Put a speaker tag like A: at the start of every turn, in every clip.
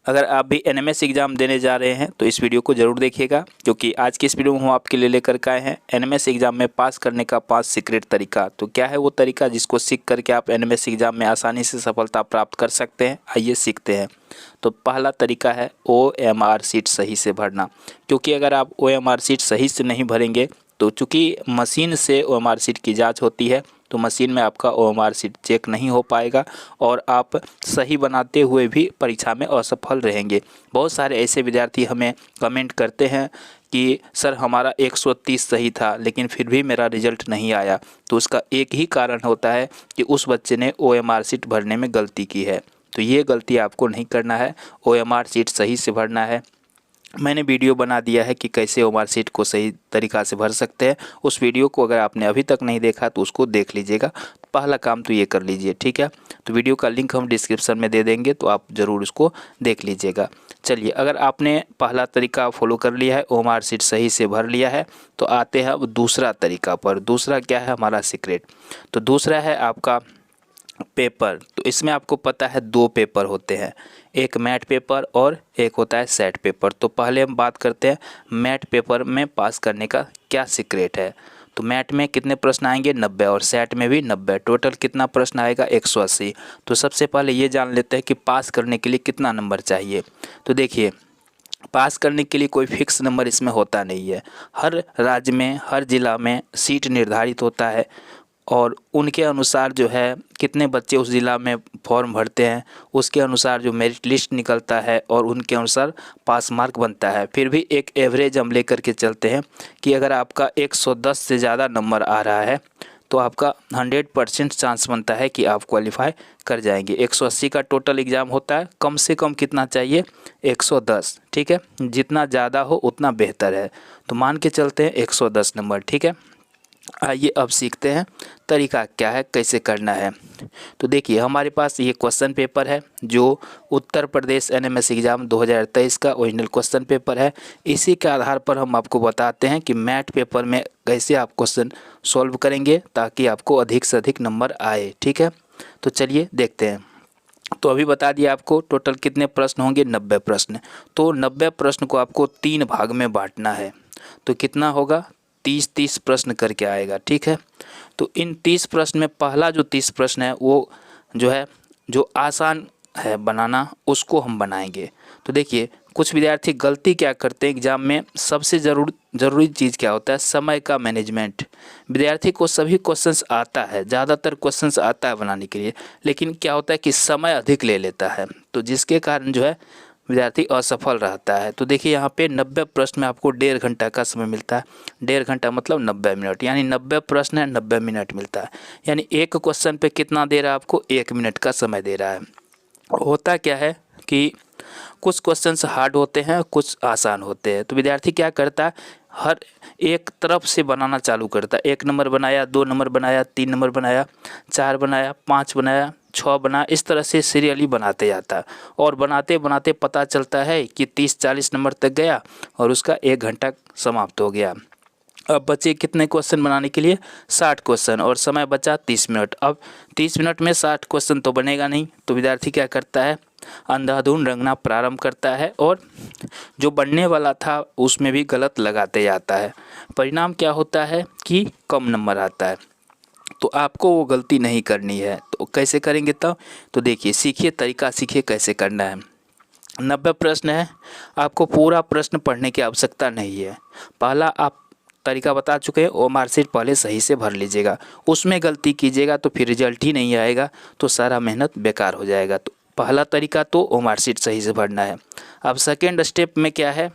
A: अगर आप भी एनएमएस एग्ज़ाम देने जा रहे हैं तो इस वीडियो को ज़रूर देखिएगा, क्योंकि आज की इस वीडियो में हम आपके लिए लेकर के आए हैं एनएमएस एग्ज़ाम में पास करने का 5 सीक्रेट तरीका। तो क्या है वो तरीका जिसको सीख करके आप एनएमएस एग्ज़ाम में आसानी से सफलता प्राप्त कर सकते हैं? आइए सीखते हैं। तो पहला तरीका है OMR शीट सही से भरना, क्योंकि अगर आप OMR शीट सही से नहीं भरेंगे तो चूँकि मशीन से OMR शीट की जाँच होती है तो मशीन में आपका OMR शीट चेक नहीं हो पाएगा और आप सही बनाते हुए भी परीक्षा में असफल रहेंगे। बहुत सारे ऐसे विद्यार्थी हमें कमेंट करते हैं कि सर हमारा 130 सही था लेकिन फिर भी मेरा रिजल्ट नहीं आया। तो उसका एक ही कारण होता है कि उस बच्चे ने OMR शीट भरने में गलती की है। तो ये गलती आपको नहीं करना है, OMR शीट सही से भरना है। मैंने वीडियो बना दिया है कि कैसे OMR शीट को सही तरीक़ा से भर सकते हैं। उस वीडियो को अगर आपने अभी तक नहीं देखा तो उसको देख लीजिएगा। पहला काम तो ये कर लीजिए, ठीक है। तो वीडियो का लिंक हम डिस्क्रिप्शन में दे देंगे, तो आप ज़रूर उसको देख लीजिएगा। चलिए, अगर आपने पहला तरीका फॉलो कर लिया है, OMR शीट सही से भर लिया है, तो आते हैं अब दूसरा तरीका पर। दूसरा क्या है हमारा सीक्रेट? तो दूसरा है आपका पेपर। तो इसमें आपको पता है 2 पेपर होते हैं, एक मैट पेपर और एक होता है सेट पेपर। तो पहले हम बात करते हैं मैट पेपर में पास करने का क्या सीक्रेट है। तो मैट में कितने प्रश्न आएंगे? 90, और सेट में भी 90। टोटल कितना प्रश्न आएगा? 180। तो सबसे पहले ये जान लेते हैं कि पास करने के लिए कितना नंबर चाहिए। तो देखिए, पास करने के लिए कोई फिक्स नंबर इसमें होता नहीं है। हर राज्य में, हर ज़िला में सीट निर्धारित होता है और उनके अनुसार जो है कितने बच्चे उस ज़िला में फॉर्म भरते हैं, उसके अनुसार जो मेरिट लिस्ट निकलता है और उनके अनुसार पास मार्क बनता है। फिर भी एक एवरेज हम लेकर के चलते हैं कि अगर आपका 110 से ज़्यादा नंबर आ रहा है तो आपका 100% चांस बनता है कि आप क्वालिफाई कर जाएंगे। 180 का टोटल एग्ज़ाम होता है, कम से कम कितना चाहिए? 110, ठीक है। जितना ज़्यादा हो उतना बेहतर है। तो मान के चलते हैं 110 नंबर, ठीक है। आइए अब सीखते हैं तरीका क्या है, कैसे करना है। तो देखिए, हमारे पास ये क्वेश्चन पेपर है जो उत्तर प्रदेश एनएमएस एग्ज़ाम 2023 का ओरिजिनल क्वेश्चन पेपर है। इसी के आधार पर हम आपको बताते हैं कि मैट पेपर में कैसे आप क्वेश्चन सॉल्व करेंगे ताकि आपको अधिक से अधिक नंबर आए, ठीक है। तो चलिए देखते हैं। तो अभी बता दिया आपको टोटल कितने प्रश्न होंगे? 90 प्रश्न। तो 90 प्रश्न को आपको 3 भाग में बांटना है। तो कितना होगा? 30-30 प्रश्न करके आएगा, ठीक है। तो इन 30 प्रश्न में पहला जो 30 प्रश्न है वो जो है जो आसान है बनाना, उसको हम बनाएंगे। तो देखिए, कुछ विद्यार्थी गलती क्या करते हैं एग्ज़ाम में, सबसे ज़रूरी चीज़ क्या होता है? समय का मैनेजमेंट। विद्यार्थी को सभी क्वेश्चंस आता है, ज़्यादातर क्वेश्चंस आता है बनाने के लिए, लेकिन क्या होता है कि समय अधिक ले लेता है, तो जिसके कारण जो है विद्यार्थी असफल रहता है। तो देखिए, यहाँ पे 90 प्रश्न में आपको 1.5 घंटा का समय मिलता है। 1.5 घंटा मतलब 90 मिनट, यानी 90 प्रश्न है, 90 मिनट मिलता है। यानी एक क्वेश्चन पे कितना दे रहा है आपको? 1 मिनट का समय दे रहा है। होता क्या है कि कुछ क्वेश्चंस हार्ड होते हैं, कुछ आसान होते हैं। तो विद्यार्थी क्या करता है, हर एक तरफ से बनाना चालू करता है। 1 नंबर बनाया, 2 नंबर बनाया, 3 नंबर बनाया, 4 बनाया, 5 बनाया, 6 बना, इस तरह से सीरियली बनाते जाता है। और बनाते बनाते पता चलता है कि 30-40 नंबर तक गया और उसका 1 घंटा समाप्त हो गया। अब बचे कितने क्वेश्चन बनाने के लिए? 60 क्वेश्चन, और समय बचा 30 मिनट। अब 30 मिनट में 60 क्वेश्चन तो बनेगा नहीं, तो विद्यार्थी क्या करता है? अंधाधुंध रंगना प्रारंभ करता है और जो बनने वाला था उसमें भी गलत लगाते जाता है। परिणाम क्या होता है कि कम नंबर आता है। तो आपको वो गलती नहीं करनी है। तो कैसे करेंगे तब? तो देखिए, सीखिए तरीका, सीखिए कैसे करना है। 90 प्रश्न है, आपको पूरा प्रश्न पढ़ने की आवश्यकता नहीं है। पहला आप तरीका बता चुके हैं, OMR शीट पहले सही से भर लीजिएगा। उसमें गलती कीजिएगा तो फिर रिजल्ट ही नहीं आएगा, तो सारा मेहनत बेकार हो जाएगा। तो पहला तरीका तो OMR शीट सही से भरना है। अब सेकेंड स्टेप में क्या है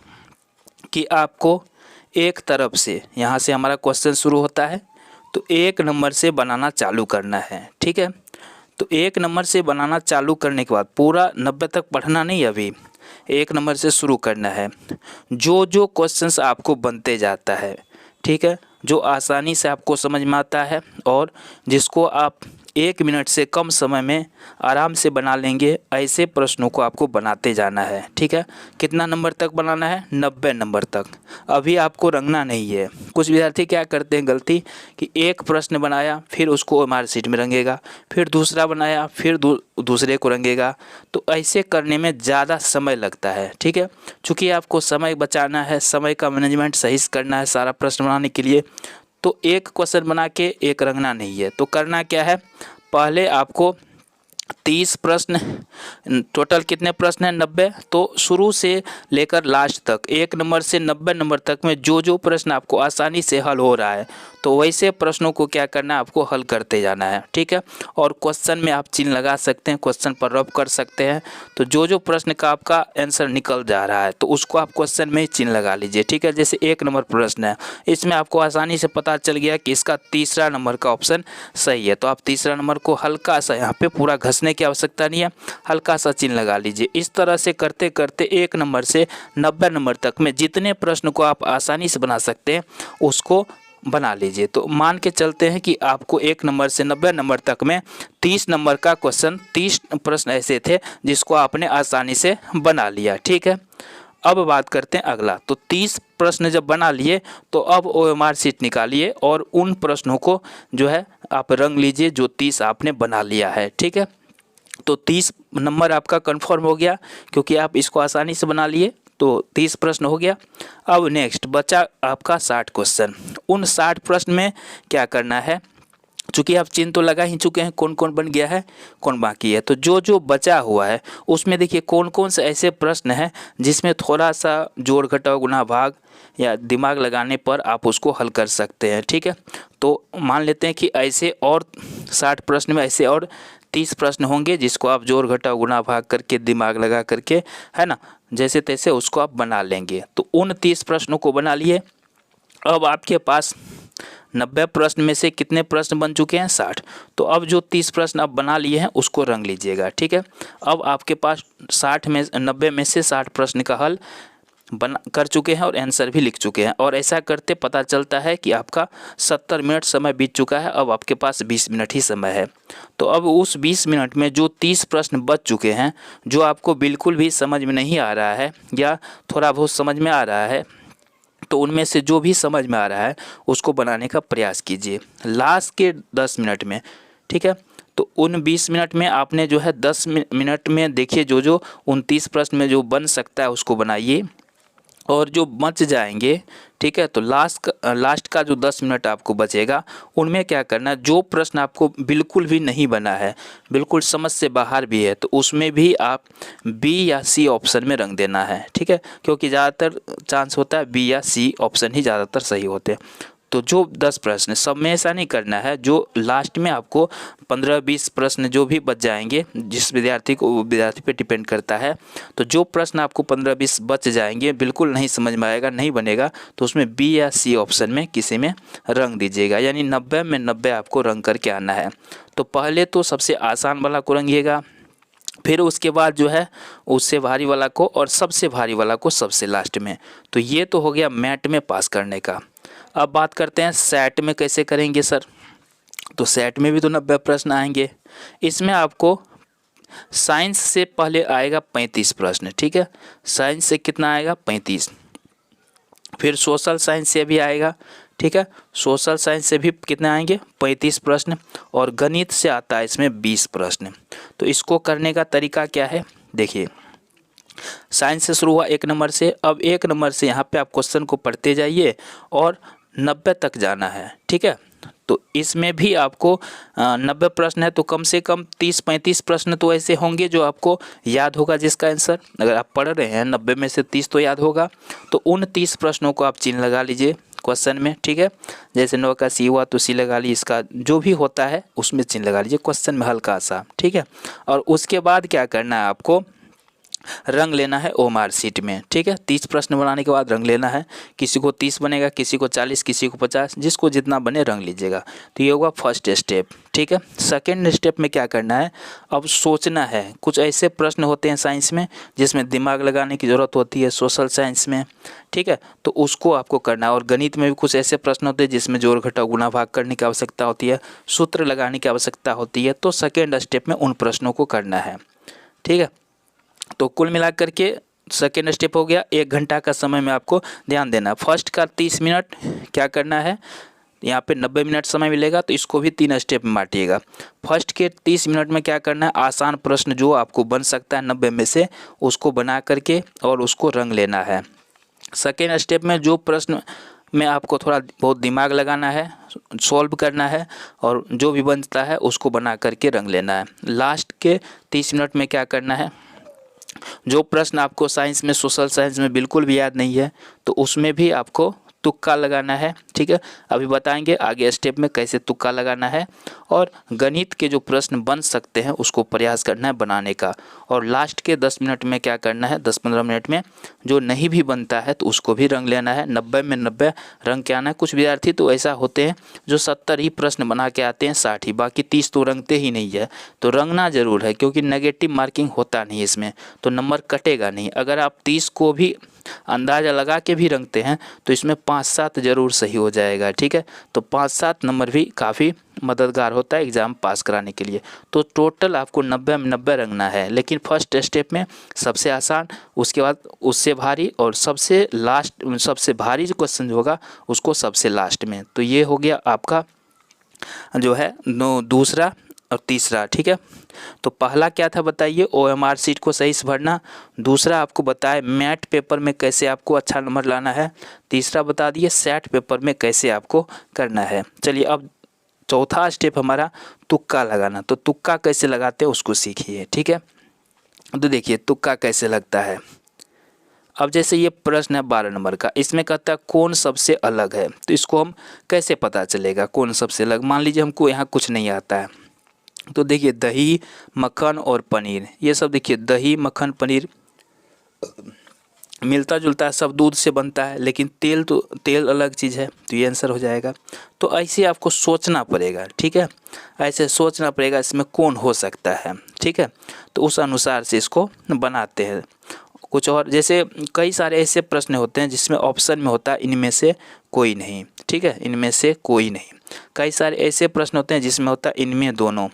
A: कि आपको एक तरफ से, यहाँ से हमारा क्वेश्चन शुरू होता है, तो 1 नंबर से बनाना चालू करना है, ठीक है। तो 1 नंबर से बनाना चालू करने के बाद पूरा 90 तक पढ़ना नहीं, अभी 1 नंबर से शुरू करना है। जो जो क्वेश्चंस आपको बनते जाता है, ठीक है, जो आसानी से आपको समझ में आता है और जिसको आप 1 मिनट से कम समय में आराम से बना लेंगे। ऐसे प्रश्नों को आपको बनाते जाना है, ठीक है। कितना नंबर तक बनाना है? 90 नंबर तक। अभी आपको रंगना नहीं है। कुछ विद्यार्थी क्या करते हैं गलती कि एक प्रश्न बनाया, फिर उसको ओएमआर शीट में रंगेगा, फिर दूसरा बनाया, फिर दूसरे को रंगेगा। तो ऐसे करने में ज़्यादा समय लगता है, ठीक है। चूँकि आपको समय बचाना है, समय का मैनेजमेंट सही से करना है सारा प्रश्न बनाने के लिए, तो एक क्वेश्चन बना के एक रंगना नहीं है। तो करना क्या है, पहले आपको 30 प्रश्न, टोटल कितने प्रश्न हैं? 90। तो शुरू से लेकर लास्ट तक 1 नंबर से 90 नंबर तक में जो प्रश्न आपको आसानी से हल हो रहा है, तो वैसे प्रश्नों को क्या करना है, आपको हल करते जाना है, ठीक है। और क्वेश्चन में आप चिन्ह लगा सकते हैं, क्वेश्चन पर रब कर सकते हैं। तो जो प्रश्न का आपका आंसर निकल जा रहा है, तो उसको आप क्वेश्चन में ही चिन्ह लगा लीजिए, ठीक है। जैसे 1 नंबर प्रश्न है, इसमें आपको आसानी से पता चल गया कि इसका तीसरा नंबर का ऑप्शन सही है, तो आप तीसरा नंबर को हल्का सा, यहाँ पे पूरा घसने की आवश्यकता नहीं है, हल्का सा चिन्ह लगा लीजिए। इस तरह से करते करते 1 नंबर से 90 नंबर तक में जितने प्रश्न को आप आसानी से बना सकते हैं उसको बना लीजिए। तो मान के चलते हैं कि आपको 1 नंबर से 90 नंबर तक में 30 नंबर का क्वेश्चन, 30 प्रश्न ऐसे थे जिसको आपने आसानी से बना लिया, ठीक है। अब बात करते हैं अगला। तो 30 प्रश्न जब बना लिए, तो अब ओएमआर शीट निकालिए और उन प्रश्नों को जो है आप रंग लीजिए जो 30 आपने बना लिया है, ठीक है। तो 30 नंबर आपका कंफर्म हो गया, क्योंकि आप इसको आसानी से बना लिए। तो 30 प्रश्न हो गया। अब नेक्स्ट बचा आपका 60 क्वेश्चन। उन 60 प्रश्न में क्या करना है, चूँकि आप चिन्ह तो लगा ही चुके हैं कौन कौन बन गया है, कौन बाकी है। तो जो बचा हुआ है उसमें देखिए कौन कौन से ऐसे प्रश्न हैं जिसमें थोड़ा सा जोड़ घटाव गुणा भाग या दिमाग लगाने पर आप उसको हल कर सकते हैं, ठीक है। तो मान लेते हैं कि ऐसे और 60 प्रश्न में ऐसे और 30 प्रश्न होंगे जिसको आप जोड़ घटाव गुणा भाग करके, दिमाग लगा करके, है ना, जैसे तैसे उसको आप बना लेंगे। तो उन 30 प्रश्नों को बना लिए। अब आपके पास 90 प्रश्न में से कितने प्रश्न बन चुके हैं? 60। तो अब जो 30 प्रश्न आप बना लिए हैं उसको रंग लीजिएगा, ठीक है। अब आपके पास 90 में से 60 प्रश्न का हल बना कर चुके हैं और आंसर भी लिख चुके हैं। और ऐसा करते पता चलता है कि आपका 70 मिनट समय बीत चुका है। अब आपके पास 20 मिनट ही समय है। तो अब उस 20 मिनट में जो 30 प्रश्न बच चुके हैं, जो आपको बिल्कुल भी समझ में नहीं आ रहा है या थोड़ा बहुत समझ में आ रहा है, तो उनमें से जो भी समझ में आ रहा है उसको बनाने का प्रयास कीजिए लास्ट के 10 मिनट में, ठीक है। तो उन 20 मिनट में आपने जो है 10 मिनट में देखिए जो 29 प्रश्न में जो बन सकता है उसको बनाइए, और जो बच जाएंगे, ठीक है, तो लास्ट का जो 10 मिनट आपको बचेगा उनमें क्या करना, जो प्रश्न आपको बिल्कुल भी नहीं बना है, बिल्कुल समझ से बाहर भी है, तो उसमें भी आप बी या सी ऑप्शन में रंग देना है, ठीक है। क्योंकि ज़्यादातर चांस होता है बी या सी ऑप्शन ही ज़्यादातर सही होते हैं। तो जो 10 प्रश्न सब में ऐसा नहीं करना है, जो लास्ट में आपको 15-20 प्रश्न जो भी बच जाएंगे, जिस विद्यार्थी पे डिपेंड करता है, तो जो प्रश्न आपको 15-20 बच जाएंगे, बिल्कुल नहीं समझ में आएगा, नहीं बनेगा, तो उसमें बी या सी ऑप्शन में किसी में रंग दीजिएगा। यानी 90 में 90 आपको रंग करके आना है। तो पहले तो सबसे आसान वाला को रंगिएगा, फिर उसके बाद जो है उससे भारी वाला को, और सबसे भारी वाला को सबसे लास्ट में। तो ये तो हो गया मैट में पास करने का। अब बात करते हैं सेट में कैसे करेंगे सर। तो सेट में भी तो 90 प्रश्न आएंगे। इसमें आपको साइंस से पहले आएगा 35 प्रश्न, ठीक है। साइंस से कितना आएगा? 35। फिर सोशल साइंस से भी आएगा, ठीक है। सोशल साइंस से भी कितने आएंगे? 35 प्रश्न। और गणित से आता है इसमें 20 प्रश्न। तो इसको करने का तरीका क्या है, देखिए। साइंस से शुरू हुआ 1 नंबर से, अब 1 नंबर से यहाँ पे आप क्वेश्चन को पढ़ते जाइए और 90 तक जाना है, ठीक है। तो इसमें भी आपको 90 प्रश्न है, तो कम से कम 30-35 प्रश्न तो ऐसे होंगे जो आपको याद होगा, जिसका आंसर अगर आप पढ़ रहे हैं 90 में से 30 तो याद होगा। तो उन 30 प्रश्नों को आप चिन्ह लगा लीजिए क्वेश्चन में, ठीक है। जैसे 9 का सी हुआ तो सी लगा ली, इसका जो भी होता है उसमें चिन्ह लगा लीजिए क्वेश्चन में हल्का सा, ठीक है। और उसके बाद क्या करना है आपको, रंग लेना है ओएमआर शीट में। ठीक है, 30 प्रश्न बनाने के बाद रंग लेना है। किसी को 30 बनेगा, किसी को 40, किसी को 50, जिसको जितना बने रंग लीजिएगा। तो ये होगा फर्स्ट स्टेप। ठीक है, सेकेंड स्टेप में क्या करना है, अब सोचना है। कुछ ऐसे प्रश्न होते हैं साइंस में जिसमें दिमाग लगाने की ज़रूरत होती है, सोशल साइंस में। ठीक है, तो उसको आपको करना है। और गणित में भी कुछ ऐसे प्रश्न होते हैं जिसमें जोड़ घटाव गुणा भाग करने की आवश्यकता होती है, सूत्र लगाने की आवश्यकता होती है। तो सेकेंड स्टेप में उन प्रश्नों को करना है। ठीक है, तो कुल मिलाकर के सेकेंड स्टेप हो गया। 1 घंटा का समय में आपको ध्यान देना। फर्स्ट का 30 मिनट क्या करना है, यहाँ पे 90 मिनट समय मिलेगा, तो इसको भी 3 स्टेप में बांटिएगा। फर्स्ट के 30 मिनट में क्या करना है, आसान प्रश्न जो आपको बन सकता है 90 में से, उसको बना करके और उसको रंग लेना है। सेकेंड स्टेप में जो प्रश्न में आपको थोड़ा बहुत दिमाग लगाना है, सॉल्व करना है, और जो भी बनता है उसको बना करके रंग लेना है। लास्ट के 30 मिनट में क्या करना है, जो प्रश्न आपको साइंस में, सोशल साइंस में बिल्कुल भी याद नहीं है, तो उसमें भी आपको तुक्का लगाना है। ठीक है, अभी बताएंगे आगे स्टेप में कैसे तुक्का लगाना है। और गणित के जो प्रश्न बन सकते हैं उसको प्रयास करना है बनाने का। और लास्ट के 10 मिनट में क्या करना है, 10-15 मिनट में जो नहीं भी बनता है तो उसको भी रंग लेना है। 90 में 90 रंग के आना है। कुछ विद्यार्थी तो ऐसा होते हैं जो 70 ही प्रश्न बना के आते हैं, 60 ही, बाकी 30 तो रंगते ही नहीं है। तो रंगना जरूर है, क्योंकि नेगेटिव मार्किंग होता नहीं इसमें, तो नंबर कटेगा नहीं। अगर आप 30 को भी अंदाज़ा लगा के भी रंगते हैं तो इसमें 5-7 जरूर सही हो जाएगा। ठीक है, तो 5-7 नंबर भी काफ़ी मददगार होता है एग्ज़ाम पास कराने के लिए। तो टोटल आपको 90 में 90 रंगना है। लेकिन फर्स्ट स्टेप में सबसे आसान, उसके बाद उससे भारी, और सबसे लास्ट सबसे भारी जो क्वेश्चन होगा उसको सबसे लास्ट में। तो ये हो गया आपका जो है दूसरा और तीसरा। ठीक है, तो पहला क्या था बताइए, ओएमआर शीट को सही से भरना। दूसरा आपको बताए मैथ पेपर में कैसे आपको अच्छा नंबर लाना है। तीसरा बता दिए सेट पेपर में कैसे आपको करना है। चलिए अब चौथा स्टेप हमारा तुक्का लगाना। तो तुक्का कैसे लगाते हैं उसको सीखिए। ठीक है, तो देखिए तुक्का कैसे लगता है। अब जैसे ये प्रश्न है 12 नंबर का, इसमें कहता है कौन सबसे अलग है। तो इसको हम कैसे पता चलेगा कौन सबसे अलग। मान लीजिए हमको यहाँ कुछ नहीं आता है, तो देखिए दही, मक्खन और पनीर, ये सब देखिए दही, मक्खन, पनीर मिलता जुलता है, सब दूध से बनता है, लेकिन तेल अलग चीज़ है। तो ये आंसर हो जाएगा। तो ऐसे आपको सोचना पड़ेगा। ठीक है, ऐसे सोचना पड़ेगा इसमें कौन हो सकता है। ठीक है, तो उस अनुसार से इसको बनाते हैं। कुछ और जैसे कई सारे ऐसे प्रश्न होते हैं जिसमें ऑप्शन में होता है इनमें से कोई नहीं। ठीक है, इनमें से कोई नहीं। कई सारे ऐसे प्रश्न होते हैं जिसमें होता है इनमें दोनों।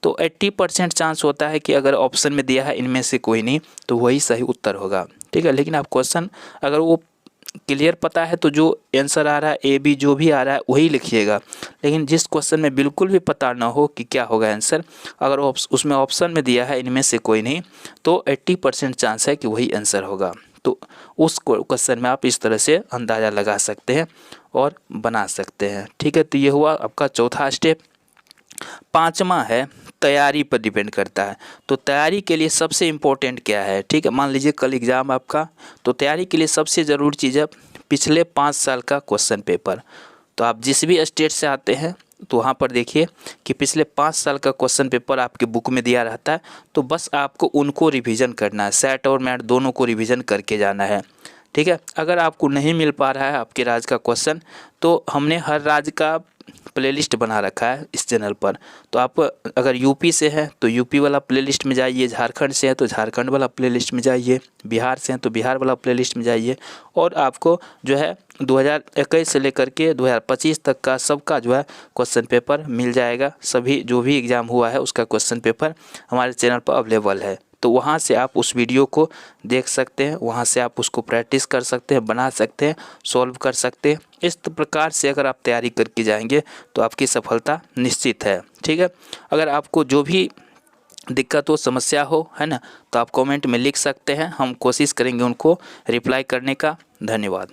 A: तो 80% चांस होता है कि अगर ऑप्शन में दिया है इनमें से कोई नहीं तो वही सही उत्तर होगा। ठीक है, लेकिन आप क्वेश्चन अगर वो क्लियर पता है तो जो आंसर आ रहा है ए बी जो भी आ रहा है वही लिखिएगा। लेकिन जिस क्वेश्चन में बिल्कुल भी पता ना हो कि क्या होगा आंसर, अगर उसमें ऑप्शन में दिया है इनमें से कोई नहीं, तो 80% चांस है कि वही आंसर होगा। तो उस क्वेश्चन में आप इस तरह से अंदाज़ा लगा सकते हैं और बना सकते हैं। ठीक है, तो ये हुआ आपका चौथा स्टेप। पांचवा है तैयारी पर डिपेंड करता है। तो तैयारी के लिए सबसे इम्पोर्टेंट क्या है। ठीक है, मान लीजिए कल एग्ज़ाम आपका, तो तैयारी के लिए सबसे ज़रूरी चीज़ है पिछले 5 साल का क्वेश्चन पेपर। तो आप जिस भी स्टेट से आते हैं तो वहाँ पर देखिए कि पिछले 5 साल का क्वेश्चन पेपर आपके बुक में दिया रहता है। तो बस आपको उनको रिवीजन करना है, सेट और मैट दोनों को रिवीजन करके जाना है। ठीक है, अगर आपको नहीं मिल पा रहा है आपके राज्य का क्वेश्चन, तो हमने हर राज्य का प्लेलिस्ट बना रखा है इस चैनल पर। तो आप अगर यूपी से हैं तो यूपी वाला प्लेलिस्ट में जाइए, झारखंड से हैं तो झारखंड वाला प्लेलिस्ट में जाइए, बिहार से हैं तो बिहार वाला प्लेलिस्ट में जाइए। और आपको जो है 2021 से लेकर के 2025 तक का सबका जो है क्वेश्चन पेपर मिल जाएगा। सभी जो भी एग्ज़ाम हुआ है उसका क्वेश्चन पेपर हमारे चैनल पर अवेलेबल है। तो वहाँ से आप उस वीडियो को देख सकते हैं, वहाँ से आप उसको प्रैक्टिस कर सकते हैं, बना सकते हैं, सॉल्व कर सकते हैं। इस प्रकार से अगर आप तैयारी करके जाएंगे तो आपकी सफलता निश्चित है। ठीक है, अगर आपको जो भी दिक्कत हो, समस्या हो, है ना, तो आप कमेंट में लिख सकते हैं। हम कोशिश करेंगे उनको रिप्लाई करने का। धन्यवाद।